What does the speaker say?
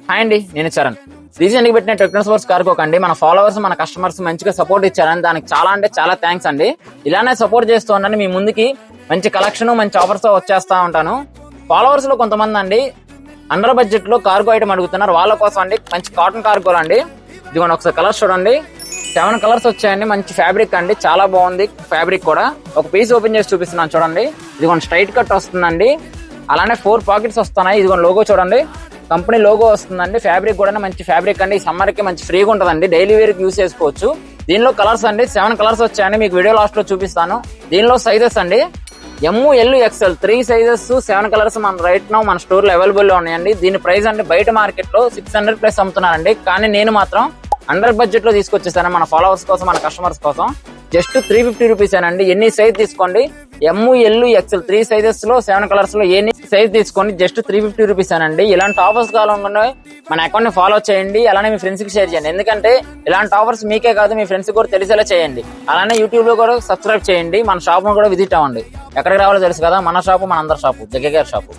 Hi అండి, నేను Charan. Recent గా పెట్టిన టెక్నోస్పోర్ట్స్ కార్గో అండి మన ఫాలోవర్స్ మన కస్టమర్స్ మంచిగా సపోర్ట్ ఇచ్చారని దానికి చాలా అంటే చాలా థ్యాంక్స్ అండి. ఇలానే సపోర్ట్ చేస్తూ ఉండండి. మీ ముందుకి మంచి కలెక్షన్ మంచి ఆఫర్స్ తో వచ్చేస్తా ఉంటాను. ఫాలోవర్స్ లో కొంతమంది అండి అండర్ బడ్జెట్ లో కార్గో ఐటమ్ అడుగుతున్నారు. వాళ్ళ కోసం అండి మంచి కాటన్ కార్గోలు అండి. ఇదిగోండి ఒకసారి కలర్స్ చూడండి. 7 కలర్స్ వచ్చాయండి. మంచి ఫ్యాబ్రిక్ అండి, చాలా బాగుంది ఫ్యాబ్రిక్ కూడా. ఒక పీస్ ఓపెన్ చేసి చూపిస్తున్నాను చూడండి. ఇదిగోండి స్ట్రైట్ కట్ వస్తుందండి. అలానే 4 పాకెట్స్ వస్తున్నాయి. ఇదిగోండి లోగో చూడండి, కంపెనీ లోగో వస్తుందండి. ఫ్యాబ్రిక్ కూడా మంచి ఫ్యాబ్రిక్ అండి. ఈ సమ్మర్ కి మంచి ఫ్రీగా ఉంటుందండి, డైలీ వేర్ కి యూస్ చేసుకోవచ్చు. దీనిలో కలర్స్ అండి 7 కలర్స్ వచ్చాయండి. మీకు వీడియో లాస్ట్ లో చూపిస్తాను. దీనిలో సైజెస్ అండి ML, XL 3 సైజెస్ 7 కలర్స్ మన రైట్ నౌ మన స్టోర్ లో అవైలబుల్ లో ఉన్నాయండి. దీని ప్రైస్ అంటే బయట మార్కెట్ లో 600 ప్లస్ అమ్ముతున్నారండి. కానీ నేను మాత్రం అండర్ బడ్జెట్ లో తీసుకొచ్చేసాను మన ఫాలోవర్స్ కోసం మన కస్టమర్స్ కోసం. జస్ట్ 350 రూపీస్ అండి. ఎన్ని సైజ్ తీసుకోండి, ML, XL 3 సైజెస్ లో 7 కలర్స్ లో ఎన్ని సైజ్ తీసుకోండి, జస్ట్ 350 రూపీస్ అండి. ఇలాంటి ఆఫర్స్ కావాలనుకుంటే మన అకౌంట్ ని ఫాలో చేయండి. అలానే మీ ఫ్రెండ్స్ కి షేర్ చేయండి. ఎందుకంటే ఇలాంటి ఆఫర్స్ మీకే కాదు మీ ఫ్రెండ్స్ కూడా తెలిసేలా చేయండి. అలానే యూట్యూబ్ లో కూడా సబ్స్క్రైబ్ చేయండి. మన షాప్ కూడా విజిట్ అవ్వండి. ఎక్కడికి రావాలో తెలుసు కదా, మన షాపు మన అందరి షాపు, జగ్గగారి షాపు.